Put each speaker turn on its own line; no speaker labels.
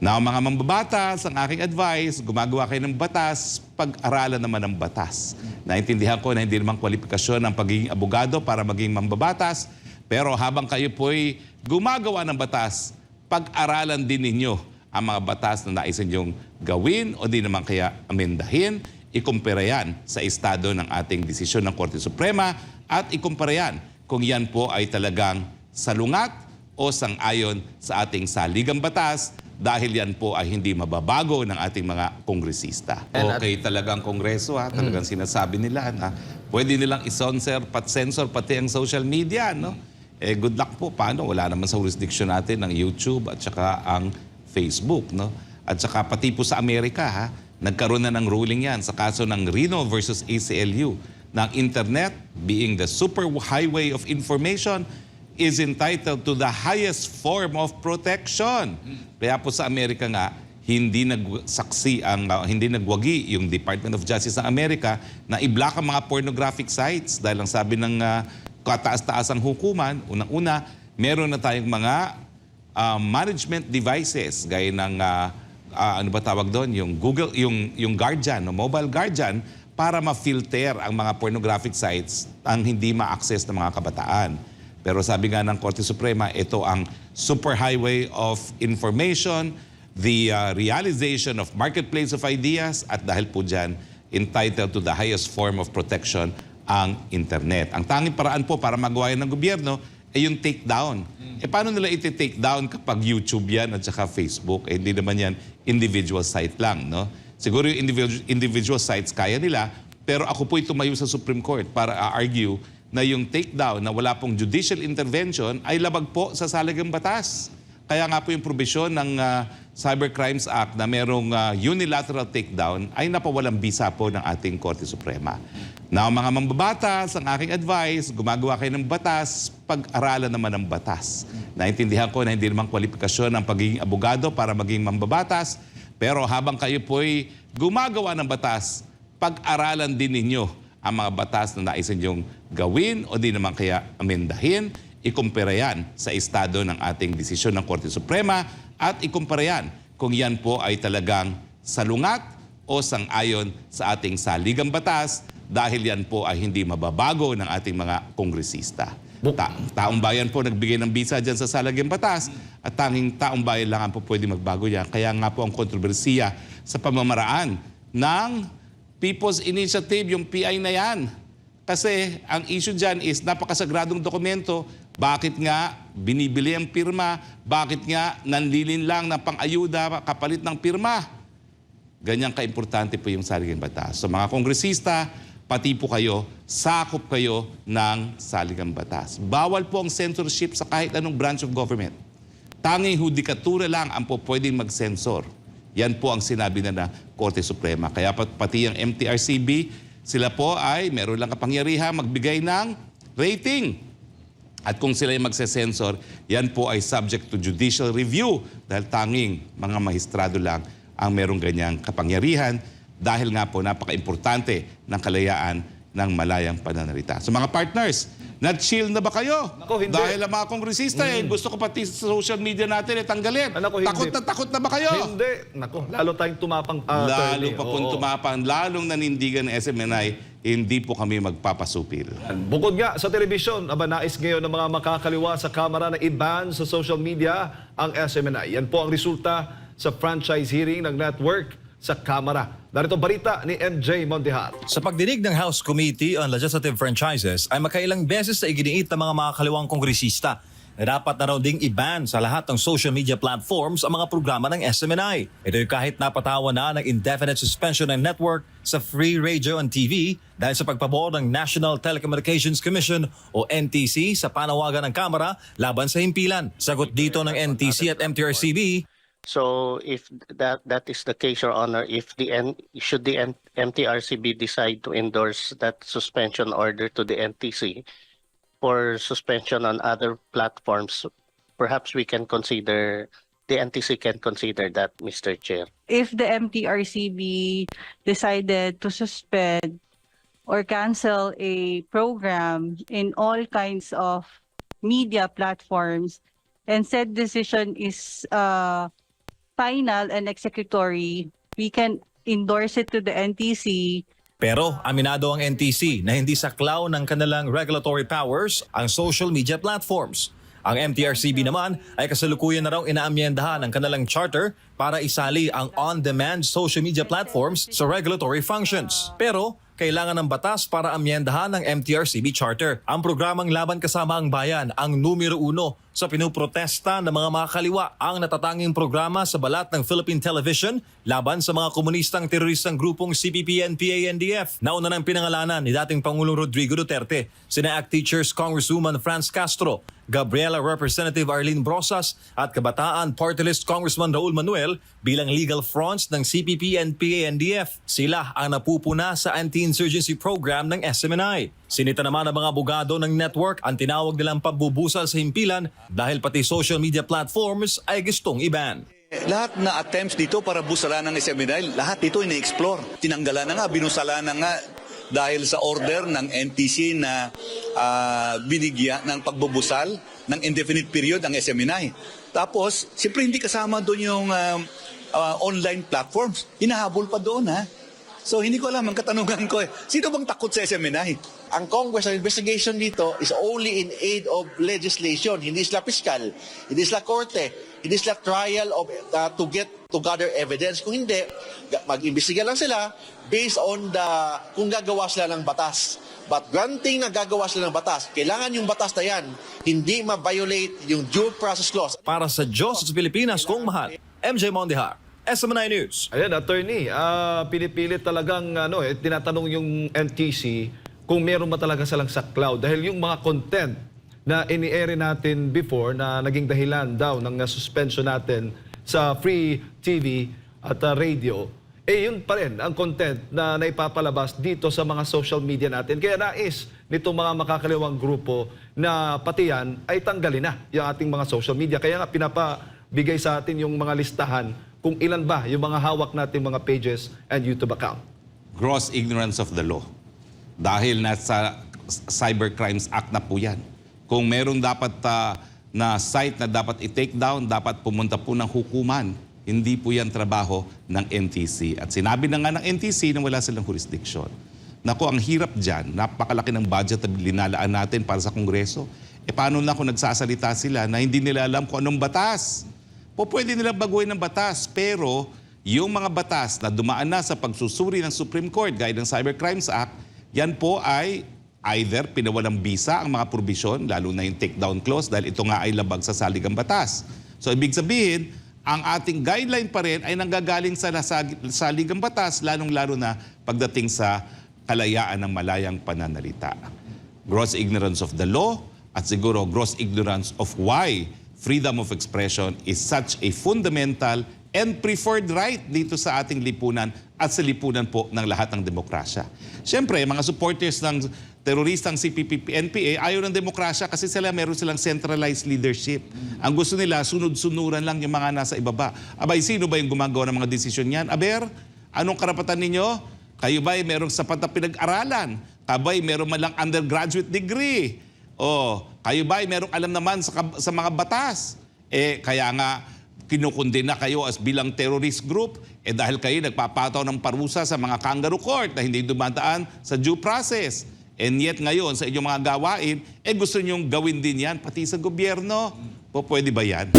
Now, mga mambabatas, ang aking advice, gumagawa kayo ng batas, pag-aralan naman ng batas. Naintindihan ko na hindi naman kwalifikasyon ang pagiging abogado para maging mambabatas, pero habang kayo po'y gumagawa ng batas, pag-aralan din ninyo ang mga batas na nais ninyong gawin o di naman kaya amendahin, ikumpara yan sa estado ng ating desisyon ng Korte Suprema at ikumpara yan kung yan po ay talagang salungat o sang-ayon sa ating saligang batas dahil yan po ay hindi mababago ng ating mga kongresista. Okay talagang kongreso ha, talagang sinasabi nila na pwede nilang isensor pati ang social media, no? Eh good luck po, paano? Wala naman sa jurisdiction natin ang YouTube at saka ang Facebook, no? At saka pati po sa Amerika ha, nagkaroon na ng ruling yan sa kaso ng Reno versus ACLU na ang internet being the super highway of information is entitled to the highest form of protection. Kaya po sa Amerika nga, hindi nagwagi yung Department of Justice ng Amerika na i-block ang mga pornographic sites dahil ang sabi ng kataas-taasang hukuman, unang-una, meron na tayong mga management devices gaya ng ano ba tawag doon, yung Google, yung Guardian, no, mobile Guardian, para ma-filter ang mga pornographic sites ang hindi ma-access ng mga kabataan. Pero sabi nga ng Korte Suprema, ito ang superhighway of information, the realization of marketplace of ideas, at dahil po dyan, entitled to the highest form of protection ang internet. Ang tanging paraan po para magawa yan ng gobyerno ay yung takedown. Paano nila iti-take down kapag YouTube yan at saka Facebook? Hindi naman yan individual site lang, no? Siguro yung individual sites kaya nila, pero ako po'y tumayo sa Supreme Court para argue na yung takedown na wala pong judicial intervention ay labag po sa saligang batas. Kaya nga po yung probisyon ng Cybercrimes Act na merong unilateral takedown ay napawalang bisa po ng ating Korte Suprema. Now, mga mambabatas, ang aking advice, gumagawa kayo ng batas, pag-aralan naman ng batas. Naintindihan ko na hindi naman kwalifikasyon ang pagiging abogado para maging mambabatas, pero habang kayo po'y gumagawa ng batas, pag-aralan din ninyo ang mga batas na nais ninyong gawin o di naman kaya amendahin, ikumpara yan sa estado ng ating desisyon ng Korte Suprema at ikumpara yan kung yan po ay talagang salungat o sang-ayon sa ating saligang batas dahil yan po ay hindi mababago ng ating mga kongresista. Taong bayan po nagbigay ng bisa dyan sa saligang batas at tanging taong bayan lang ang po pwede magbago yan. Kaya nga po ang kontrobersiya sa pamamaraan ng People's Initiative, yung PI na yan. Kasi ang issue dyan is napakasagradong dokumento. Bakit nga binibili ang pirma? Bakit nga nanlilin lang ng pang-ayuda kapalit ng pirma? Ganyang kaimportante po yung saligang batas. So mga kongresista, pati po kayo, sakop kayo ng saligang batas. Bawal po ang censorship sa kahit anong branch of government. Tanging hudikatura lang ang po pwedeng mag-censor. Yan po ang sinabi na Korte Suprema. Kaya pati ang MTRCB, sila po ay meron lang kapangyarihan magbigay ng rating. At kung sila ay magse-censor, yan po ay subject to judicial review dahil tanging mga mahistrado lang ang merong ganyang kapangyarihan dahil nga po napaka-importante ng kalayaan ng malayang pananalita. So mga partners, na-chill na ba kayo?
Naku, hindi.
Dahil ang mga kongresista, gusto ko pati sa social media natin tanggalin.
Naku,
takot na ba kayo?
Hindi. Naku, lalo tayong tumapang
Lalo pa pong tumapang, lalong nanindigan ng SMNI, hindi po kami magpapasupil.
Bukod nga sa telebisyon, nais ngayon ng mga makakaliwa sa Kamara na i-ban sa social media ang SMNI. Yan po ang resulta sa franchise hearing ng network sa Kamara. Narito balita ni MJ Mondihar.
Sa pagdinig ng House Committee on Legislative Franchises ay makailang beses na iginiit ng mga makakaliwang kongresista na dapat na raw ding i-ban sa lahat ng social media platforms ang mga programa ng SMNI. Ito yung kahit napatawan na ng indefinite suspension ng network sa free radio and TV dahil sa pagpabor ng National Telecommunications Commission o NTC sa panawagan ng Kamara laban sa himpilan. Sagot dito ng NTC at MTRCB,
so if that is the case, Your Honor, if should the MTRCB decide to endorse that suspension order to the NTC for suspension on other platforms, perhaps we can consider, the NTC can consider that, Mr. Chair.
If the MTRCB decided to suspend or cancel a program in all kinds of media platforms, and said decision is final and executory, we can endorse it to the NTC.
Pero aminado ang NTC na hindi saklaw ng kanilang regulatory powers ang social media platforms. Ang MTRCB naman ay kasalukuyan na raw inaamyendahan ang kanilang charter para isali ang on-demand social media platforms sa regulatory functions. Pero kailangan ng batas para amyendahan ng MTRCB charter. Ang programang Laban Kasama ang Bayan ang numero 1 sa pinuprotesta ng mga makakaliwa, ang natatanging programa sa balat ng Philippine Television laban sa mga komunistang teroristang grupong CPP, NPA, NDF. Nauna ng pinangalanan ni dating Pangulong Rodrigo Duterte, sina ACT Teachers Congresswoman Franz Castro, Gabriela Representative Arlene Brosas at Kabataan Party List Congressman Raul Manuel bilang legal fronts ng CPP, NPA, NDF. Sila ang napupuna sa anti-insurgency program ng SMNI. Sinita naman ng mga abogado ng network ang tinawag nilang pambubusal sa himpilan dahil pati social media platforms ay gustong i-ban.
Lahat na attempts dito para busalan ng SMNI, lahat dito ini-explore. Tinanggalan na nga, binusalan na nga dahil sa order ng NTC na binigyan ng pagbubusal ng indefinite period ang SMNI. Tapos, siyempre hindi kasama doon yung online platforms. Hinahabol pa doon, ha? So, hindi ko alam ang katanungan ko. Sino bang takot sa SMNI?
Ang Congress ang investigation dito is only in aid of legislation. Hindi sila piskal, hindi sila korte, hindi sila trial of, to gather evidence. Kung hindi, mag-imbestiga lang sila based on kung gagawa sila ng batas. But granting na gagawa sila ng batas, kailangan yung batas na yan hindi ma-violate yung due process clause.
Para sa Diyos sa Pilipinas kong mahal, MJ Mondihar, SMNI News.
Ayan, attorney, pinipilit talagang tinatanong yung NTC kung meron ba talaga silang saklaw. Dahil yung mga content na ini-air natin before na naging dahilan daw ng suspension natin sa free TV at radio, yun pa rin ang content na naipapalabas dito sa mga social media natin. Kaya nais nitong mga makakaliwang grupo na pati yan ay tanggalin na yung ating mga social media. Kaya nga pinapabigay sa atin yung mga listahan kung ilan ba yung mga hawak nating mga pages and YouTube account.
Gross ignorance of the law. Dahil nasa Cybercrimes Act na po yan. Kung meron dapat na site na dapat i-take down, dapat pumunta po ng hukuman. Hindi po yan trabaho ng NTC. At sinabi na nga ng NTC na wala silang jurisdiction. Naku, ang hirap dyan. Napakalaki ng budget na linalaan natin para sa Kongreso. Paano na kung nagsasalita sila na hindi nila alam kung anong batas? Pwede nilang baguhin ng batas, pero yung mga batas na dumaan na sa pagsusuri ng Supreme Court gaya ng Cybercrimes Act, yan po ay either pinawalang bisa ang mga probisyon, lalo na yung take-down clause dahil ito nga ay labag sa saligang batas. So ibig sabihin, ang ating guideline pa rin ay nanggagaling sa saligang batas, lalong-lalo na pagdating sa kalayaan ng malayang pananalita. Gross ignorance of the law at siguro gross ignorance of why freedom of expression is such a fundamental and preferred right dito sa ating lipunan at sa lipunan po ng lahat ng demokrasya. Siyempre, mga supporters ng teroristang CPP, NPA, ayaw ng demokrasya kasi meron silang centralized leadership. Ang gusto nila, sunod-sunuran lang yung mga nasa ibaba. Abay, sino ba yung gumagawa ng mga desisyon yan? Aber, anong karapatan ninyo? Kayo ba'y merong sapat na pinag-aralan? Kabay, meron man lang undergraduate degree? O, kayo ba'y merong alam naman sa mga batas? Kaya nga, kinukundina kayo as bilang terrorist group, dahil kayo nagpapataw ng parusa sa mga kangaroo court na hindi dumadaan sa due process. And yet ngayon, sa inyong mga gawain, gusto nyong gawin din yan, pati sa gobyerno. Pwede ba yan?